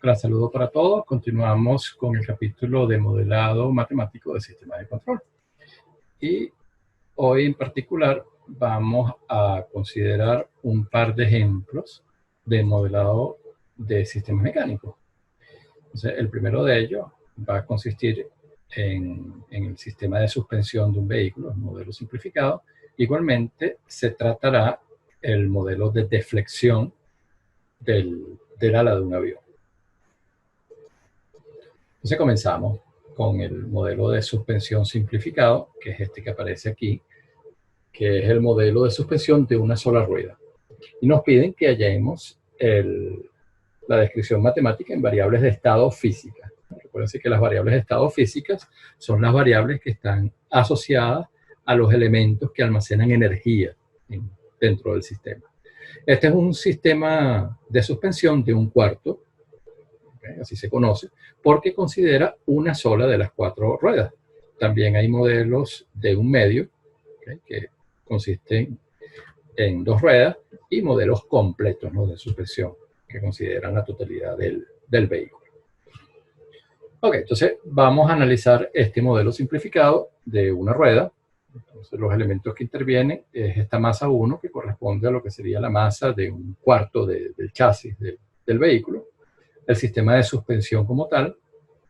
Hola, saludo para todos. Continuamos con el capítulo de modelado matemático de sistemas de control. Y hoy en particular vamos a considerar un par de ejemplos de modelado de sistemas mecánicos. Entonces, el primero de ellos va a consistir en el sistema de suspensión de un vehículo, un modelo simplificado. Igualmente, se tratará el modelo de deflexión del ala de un avión. Entonces comenzamos con el modelo de suspensión simplificado, que es este que aparece aquí, que es el modelo de suspensión de una sola rueda. Y nos piden que hallemos la descripción matemática en variables de estado física. Recuerden que las variables de estado físicas son las variables que están asociadas a los elementos que almacenan energía dentro del sistema. Este es un sistema de suspensión de un cuarto, así se conoce, porque considera una sola de las cuatro ruedas. También hay modelos de un medio, que consisten en dos ruedas, y modelos completos, ¿no?, de suspensión, que consideran la totalidad del vehículo. Ok, entonces vamos a analizar este modelo simplificado de una rueda. Entonces, los elementos que intervienen es esta masa 1, que corresponde a lo que sería la masa de un cuarto del chasis del vehículo. El sistema de suspensión como tal,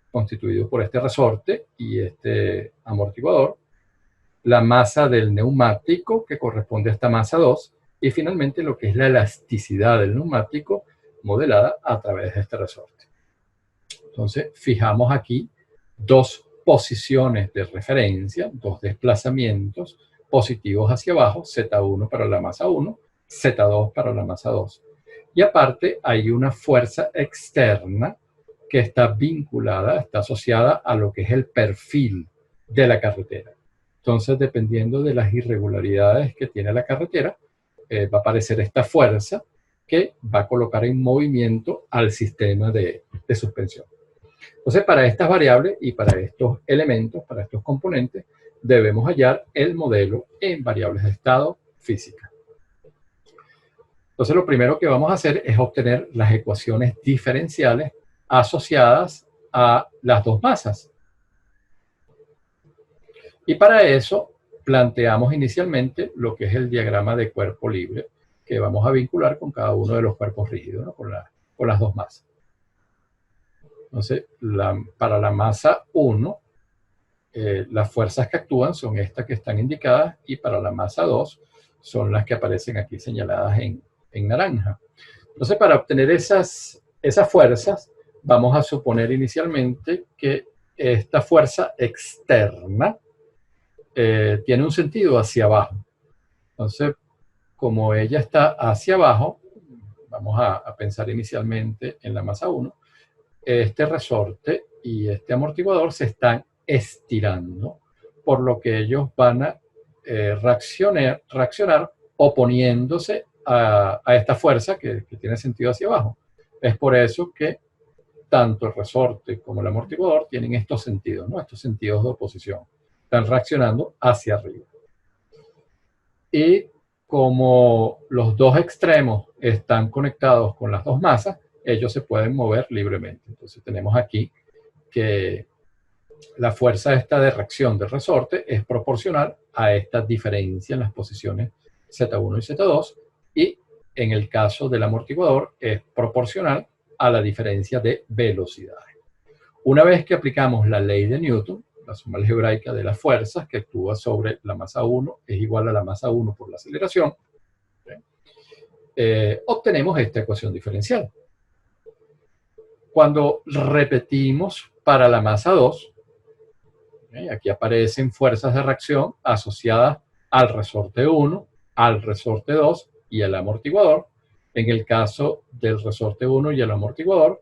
constituido por este resorte y este amortiguador, la masa del neumático, que corresponde a esta masa 2, y finalmente lo que es la elasticidad del neumático, modelada a través de este resorte. Entonces, fijamos aquí dos posiciones de referencia, dos desplazamientos positivos hacia abajo, Z1 para la masa 1, Z2 para la masa 2. Y aparte hay una fuerza externa que está vinculada, está asociada a lo que es el perfil de la carretera. Entonces, dependiendo de las irregularidades que tiene la carretera, va a aparecer esta fuerza que va a colocar en movimiento al sistema de suspensión. Entonces, para estas variables y para estos elementos, para estos componentes, debemos hallar el modelo en variables de estado física. Entonces, lo primero que vamos a hacer es obtener las ecuaciones diferenciales asociadas a las dos masas. Y para eso planteamos inicialmente lo que es el diagrama de cuerpo libre, que vamos a vincular con cada uno de los cuerpos rígidos, ¿no?, con las dos masas. Entonces, para la masa 1, las fuerzas que actúan son estas que están indicadas, y para la masa 2 son las que aparecen aquí señaladas en naranja. Entonces, para obtener esas fuerzas, vamos a suponer inicialmente que esta fuerza externa tiene un sentido hacia abajo. Entonces, como ella está hacia abajo, vamos a pensar inicialmente en la masa 1, este resorte y este amortiguador se están estirando, por lo que ellos van a reaccionar oponiéndose a esta fuerza que tiene sentido hacia abajo. Es por eso que tanto el resorte como el amortiguador tienen estos sentidos, ¿no?, estos sentidos de oposición. Están reaccionando hacia arriba. Y como los dos extremos están conectados con las dos masas, ellos se pueden mover libremente. Entonces tenemos aquí que la fuerza esta de reacción del resorte es proporcional a esta diferencia en las posiciones Z1 y Z2, y en el caso del amortiguador es proporcional a la diferencia de velocidades. Una vez que aplicamos la ley de Newton, la suma algebraica de las fuerzas que actúa sobre la masa 1 es igual a la masa 1 por la aceleración, obtenemos esta ecuación diferencial. Cuando repetimos para la masa 2, aquí aparecen fuerzas de reacción asociadas al resorte 1, al resorte 2 y al amortiguador. En el caso del resorte 1 y el amortiguador,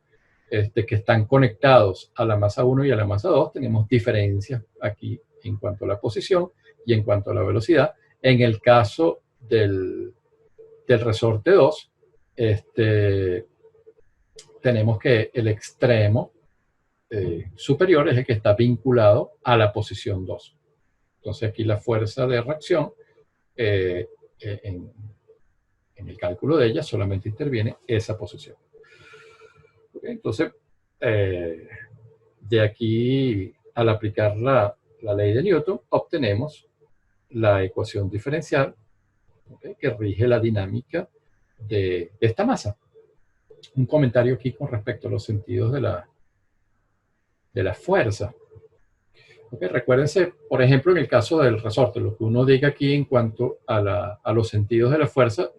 que están conectados a la masa 1 y a la masa 2, tenemos diferencias aquí en cuanto a la posición y en cuanto a la velocidad. En el caso del resorte 2, tenemos que el extremo superior es el que está vinculado a la posición 2. Entonces aquí la fuerza de reacción, en el cálculo de ella solamente interviene esa posición. ¿Okay? Entonces de aquí, al aplicar la ley de Newton, obtenemos la ecuación diferencial, ¿okay?, que rige la dinámica de esta masa. Un comentario aquí con respecto a los sentidos de la fuerza. Okay, recuérdense, por ejemplo, en el caso del resorte, lo que uno diga aquí en cuanto a los sentidos de la fuerza,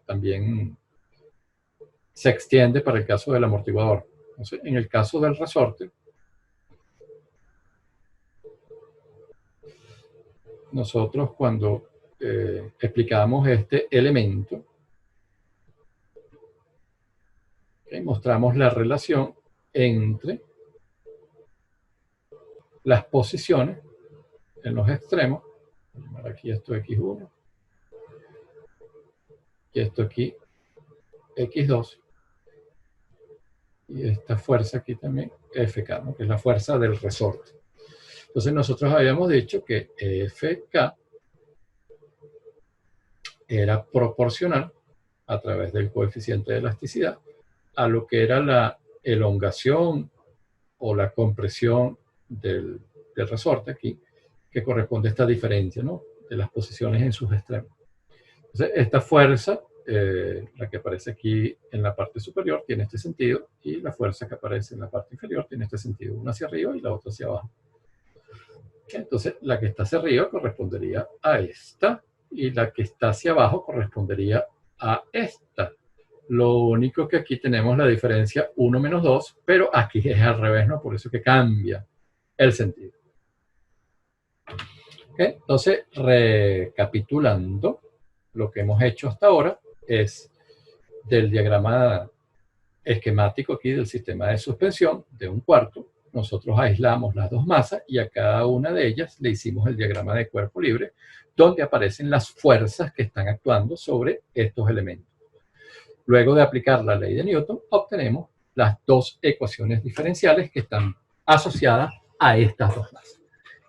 también se extiende para el caso del amortiguador. Entonces, en el caso del resorte, nosotros cuando explicamos este elemento, ¿okay?, mostramos la relación entre las posiciones en los extremos. Aquí esto x1 y esto aquí x2, y esta fuerza aquí también Fk, ¿no?, que es la fuerza del resorte. Entonces nosotros habíamos dicho que Fk era proporcional a través del coeficiente de elasticidad a lo que era la elongación o la compresión del resorte aquí, que corresponde a esta diferencia, ¿no?, de las posiciones en sus extremos. Entonces, esta fuerza, la que aparece aquí en la parte superior, tiene este sentido, y la fuerza que aparece en la parte inferior tiene este sentido, una hacia arriba y la otra hacia abajo. Entonces, la que está hacia arriba correspondería a esta, y la que está hacia abajo correspondería a esta. Lo único que aquí tenemos la diferencia 1 menos 2, pero aquí es al revés, ¿no? Por eso que cambia el sentido. ¿Okay? Entonces, recapitulando, lo que hemos hecho hasta ahora es del diagrama esquemático aquí del sistema de suspensión de un cuarto. Nosotros aislamos las dos masas y a cada una de ellas le hicimos el diagrama de cuerpo libre, donde aparecen las fuerzas que están actuando sobre estos elementos. Luego de aplicar la ley de Newton, obtenemos las dos ecuaciones diferenciales que están asociadas a estas dos masas.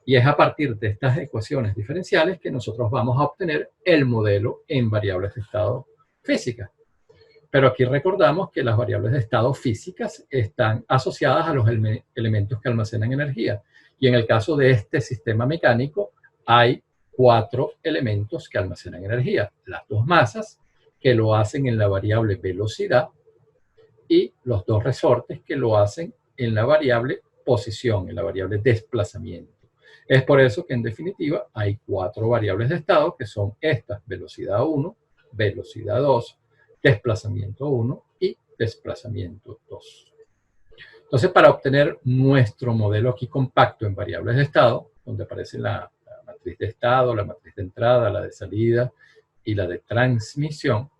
Y es a partir de estas ecuaciones diferenciales que nosotros vamos a obtener el modelo en variables de estado físicas. Pero aquí recordamos que las variables de estado físicas están asociadas a los elementos que almacenan energía. Y en el caso de este sistema mecánico, hay 4 elementos que almacenan energía. Las dos masas, que lo hacen en la variable velocidad, y los dos resortes, que lo hacen en la variable posición, en la variable desplazamiento. Es por eso que en definitiva hay 4 variables de estado, que son estas: velocidad 1, velocidad 2, desplazamiento 1 y desplazamiento 2. Entonces, para obtener nuestro modelo aquí compacto en variables de estado, donde aparece la matriz de estado, la matriz de entrada, la de salida y la de transmisión,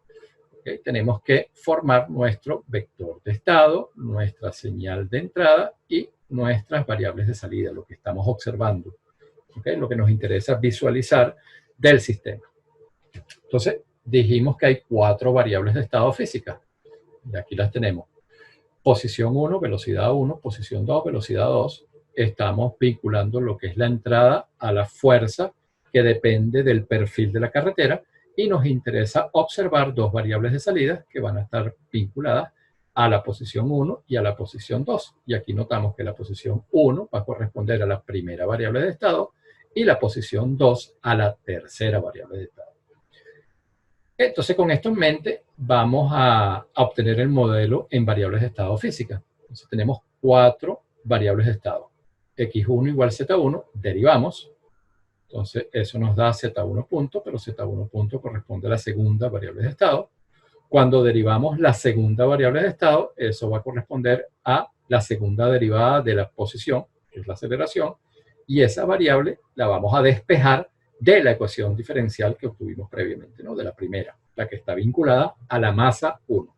¿okay?, tenemos que formar nuestro vector de estado, nuestra señal de entrada y nuestras variables de salida, lo que estamos observando, ¿okay?, lo que nos interesa visualizar del sistema. Entonces, dijimos que hay 4 variables de estado física. Y aquí las tenemos. Posición 1, velocidad 1, posición 2, velocidad 2. Estamos vinculando lo que es la entrada a la fuerza que depende del perfil de la carretera, y nos interesa observar 2 variables de salida que van a estar vinculadas a la posición 1 y a la posición 2. Y aquí notamos que la posición 1 va a corresponder a la primera variable de estado y la posición 2 a la tercera variable de estado. Entonces, con esto en mente, vamos a obtener el modelo en variables de estado física. Entonces, tenemos 4 variables de estado. X1 igual Z1, derivamos. Entonces, eso nos da Z1 punto, pero Z1 punto corresponde a la segunda variable de estado. Cuando derivamos la segunda variable de estado, eso va a corresponder a la segunda derivada de la posición, que es la aceleración, y esa variable la vamos a despejar de la ecuación diferencial que obtuvimos previamente, ¿no?, de la primera, la que está vinculada a la masa 1.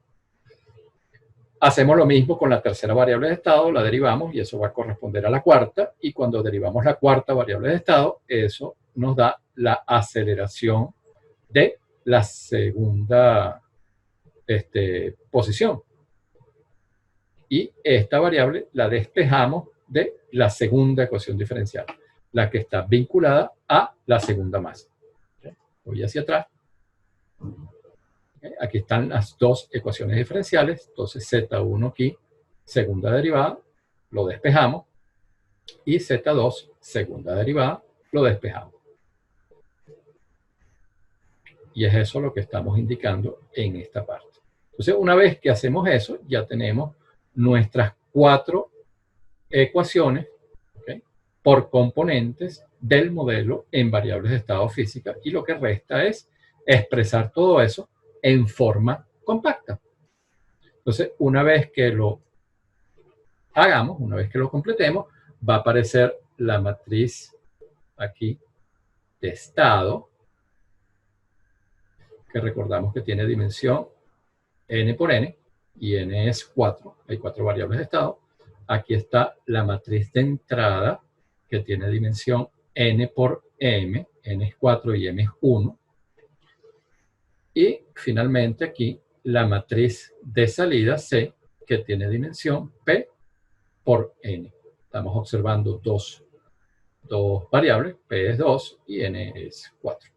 Hacemos lo mismo con la tercera variable de estado, la derivamos y eso va a corresponder a la cuarta, y cuando derivamos la cuarta variable de estado, eso nos da la aceleración de la segunda posición. Y esta variable la despejamos de la segunda ecuación diferencial, la que está vinculada a la segunda masa. Voy hacia atrás. Aquí están las dos ecuaciones diferenciales. Entonces Z1 aquí, segunda derivada, lo despejamos, y Z2, segunda derivada, lo despejamos. Y es eso lo que estamos indicando en esta parte. Entonces, una vez que hacemos eso, ya tenemos nuestras 4 ecuaciones, ¿okay?, por componentes del modelo en variables de estado física, y lo que resta es expresar todo eso en forma compacta. Entonces, una vez que lo hagamos, una vez que lo completemos, va a aparecer la matriz aquí de estado, que recordamos que tiene dimensión n por n, y n es 4, hay 4 variables de estado. Aquí está la matriz de entrada, que tiene dimensión n por m, n es 4 y m es 1. Y finalmente aquí la matriz de salida C, que tiene dimensión P por N. Estamos observando dos variables, P es 2 y N es 4.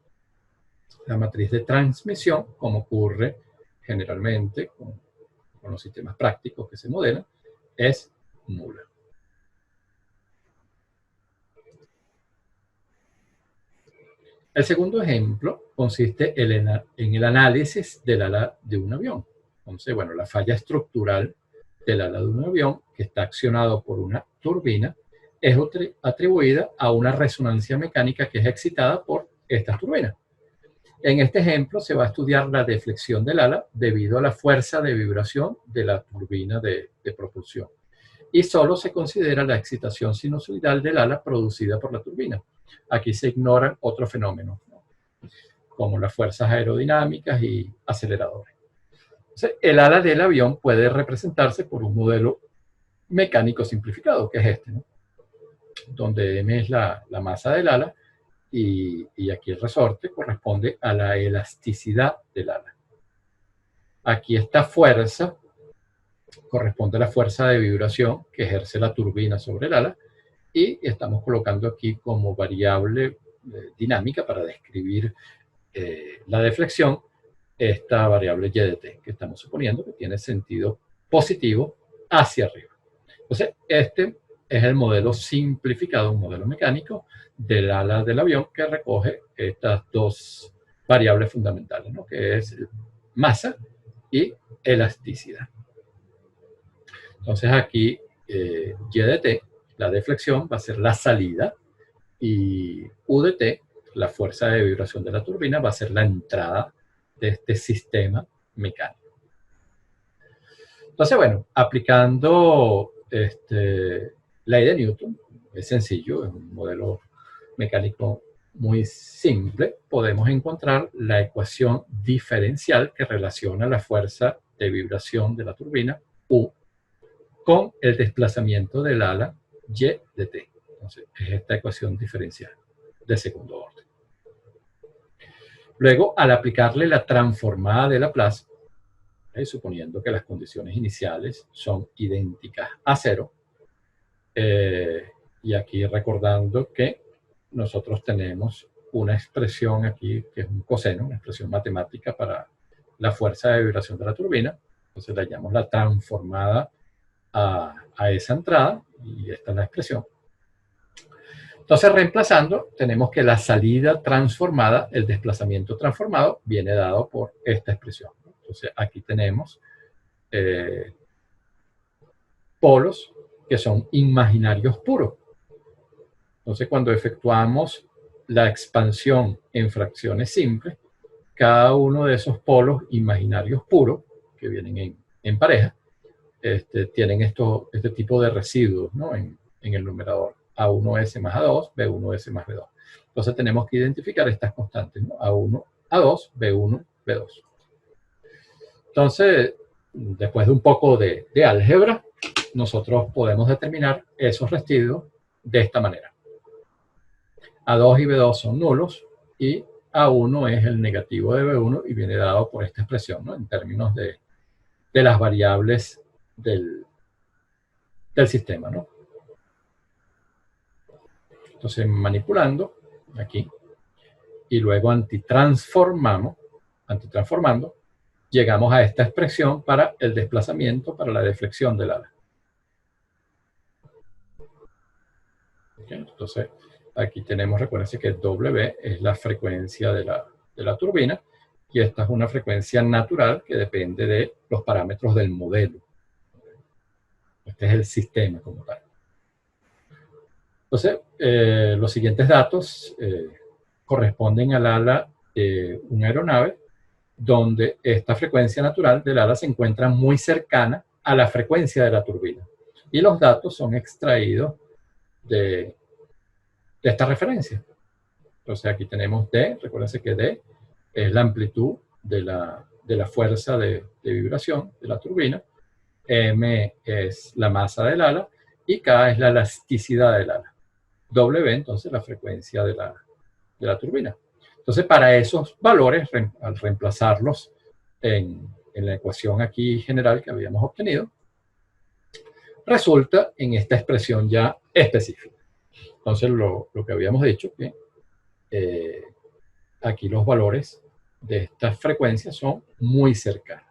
La matriz de transmisión, como ocurre generalmente con los sistemas prácticos que se modelan, es nula. El segundo ejemplo consiste en el análisis del ala de un avión. Entonces, bueno, la falla estructural del ala de un avión, que está accionado por una turbina, es atribuida a una resonancia mecánica que es excitada por estas turbinas. En este ejemplo se va a estudiar la deflexión del ala debido a la fuerza de vibración de la turbina de propulsión. Y solo se considera la excitación sinusoidal del ala producida por la turbina. Aquí se ignoran otros fenómenos, ¿no?, como las fuerzas aerodinámicas y aceleradores. Entonces, el ala del avión puede representarse por un modelo mecánico simplificado, que es este, ¿no?, donde m es la masa del ala, y aquí el resorte corresponde a la elasticidad del ala. Aquí esta fuerza corresponde a la fuerza de vibración que ejerce la turbina sobre el ala, y estamos colocando aquí como variable dinámica para describir la deflexión esta variable y de t, que estamos suponiendo que tiene sentido positivo hacia arriba. Entonces, este es el modelo simplificado, un modelo mecánico del ala del avión, que recoge estas dos variables fundamentales, ¿no?, que es masa y elasticidad. Entonces aquí y de t, la deflexión, va a ser la salida, y u de t, la fuerza de vibración de la turbina, va a ser la entrada de este sistema mecánico. Entonces, bueno, aplicando la ley de Newton, es sencillo, es un modelo mecánico muy simple, podemos encontrar la ecuación diferencial que relaciona la fuerza de vibración de la turbina, U, con el desplazamiento del ala, y de t. Entonces, es esta ecuación diferencial de segundo orden. Luego, al aplicarle la transformada de Laplace, suponiendo que las condiciones iniciales son idénticas a 0, y aquí recordando que nosotros tenemos una expresión aquí que es un coseno, una expresión matemática para la fuerza de vibración de la turbina, entonces le llamamos la transformada a esa entrada, y esta es la expresión. Entonces, reemplazando, tenemos que la salida transformada, el desplazamiento transformado, viene dado por esta expresión. Entonces, aquí tenemos polos que son imaginarios puros. Entonces, cuando efectuamos la expansión en fracciones simples, cada uno de esos polos imaginarios puros, que vienen en pareja, tienen este tipo de residuos, ¿no?, en el numerador. A1S más A2, B1S más B2. Entonces tenemos que identificar estas constantes, ¿no?, A1, A2, B1, B2. Entonces, después de un poco de álgebra, nosotros podemos determinar esos residuos de esta manera. A2 y B2 son nulos, y A1 es el negativo de B1, y viene dado por esta expresión, ¿no?, en términos de las variables del sistema, ¿no? Entonces, manipulando aquí, y luego antitransformando, llegamos a esta expresión para el desplazamiento, para la deflexión del ala. ¿Okay? Entonces, aquí tenemos, recuérdense que W es la frecuencia de la turbina, y esta es una frecuencia natural que depende de los parámetros del modelo. Este es el sistema como tal. Entonces, los siguientes datos corresponden al ala de una aeronave, donde esta frecuencia natural del ala se encuentra muy cercana a la frecuencia de la turbina. Y los datos son extraídos de esta referencia. Entonces aquí tenemos D, recuérdense que D es la amplitud de la fuerza de vibración de la turbina, M es la masa del ala y K es la elasticidad del ala. W, entonces, la frecuencia de la turbina. Entonces, para esos valores, al reemplazarlos en la ecuación aquí general que habíamos obtenido, resulta en esta expresión ya específica. Entonces, lo que habíamos dicho, que aquí los valores de estas frecuencias son muy cercanos.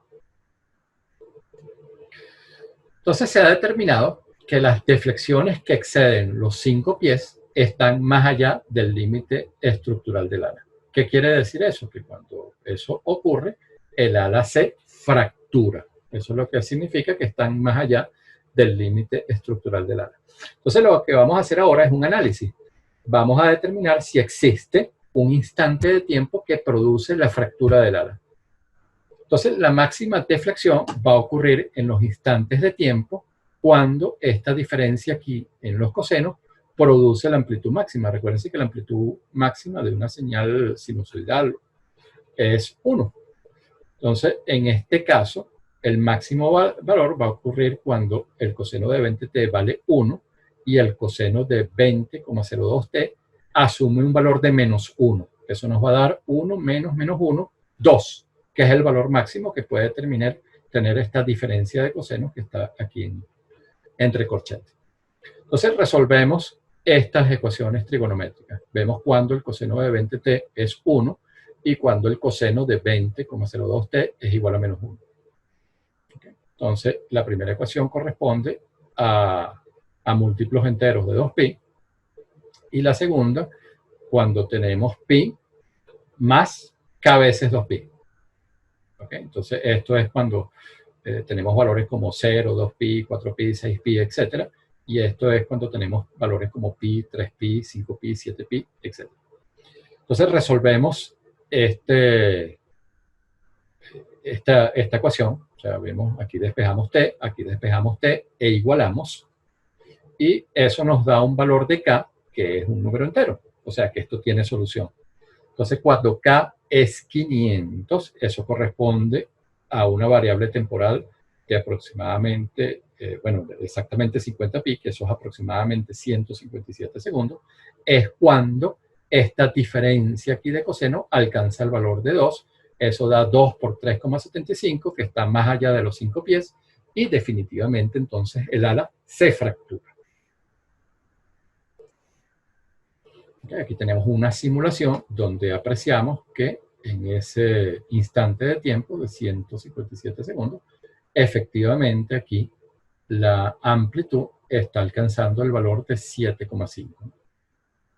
Entonces, se ha determinado que las deflexiones que exceden los 5 pies están más allá del límite estructural del ala. ¿Qué quiere decir eso? Que cuando eso ocurre, el ala se fractura. Eso es lo que significa que están más allá del límite estructural del ala. Entonces, lo que vamos a hacer ahora es un análisis. Vamos a determinar si existe un instante de tiempo que produce la fractura del ala. Entonces, la máxima deflexión va a ocurrir en los instantes de tiempo cuando esta diferencia aquí en los cosenos produce la amplitud máxima. Recuerden que la amplitud máxima de una señal sinusoidal es 1. Entonces, en este caso, el máximo valor va a ocurrir cuando el coseno de 20t vale 1 y el coseno de 20,02t asume un valor de menos 1. Eso nos va a dar 1 menos 1, 2, que es el valor máximo que puede tener esta diferencia de cosenos que está aquí entre corchetes. Entonces resolvemos estas ecuaciones trigonométricas. Vemos cuando el coseno de 20t es 1 y cuando el coseno de 20,02t es igual a menos 1. ¿Okay? Entonces, la primera ecuación corresponde a múltiplos enteros de 2pi, y la segunda cuando tenemos pi más k veces 2pi. ¿Okay? Entonces, esto es cuando tenemos valores como 0, 2pi, 4pi, 6pi, etc. Y esto es cuando tenemos valores como pi, 3pi, 5pi, 7pi, etc. Entonces, resolvemos esta ecuación. O sea, vemos, aquí despejamos t, aquí despejamos t e igualamos. Y eso nos da un valor de k, que es un número entero. O sea, que esto tiene solución. Entonces, cuando k es 500, eso corresponde a una variable temporal de aproximadamente, exactamente 50pi, que eso es aproximadamente 157 segundos, es cuando esta diferencia aquí de coseno alcanza el valor de 2. Eso da 2 por 3,75, que está más allá de los 5 pies, y definitivamente entonces el ala se fractura. Aquí tenemos una simulación donde apreciamos que en ese instante de tiempo de 157 segundos, efectivamente aquí la amplitud está alcanzando el valor de 7,5,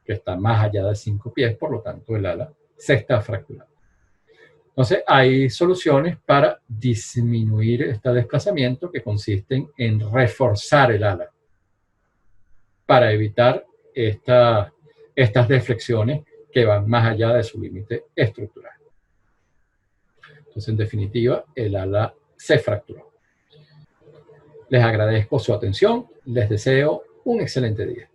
que está más allá de 5 pies, por lo tanto el ala se está fracturando. Entonces hay soluciones para disminuir este desplazamiento que consisten en reforzar el ala para evitar estas deflexiones que van más allá de su límite estructural. Entonces, en definitiva, el ala se fracturó. Les agradezco su atención. Les deseo un excelente día.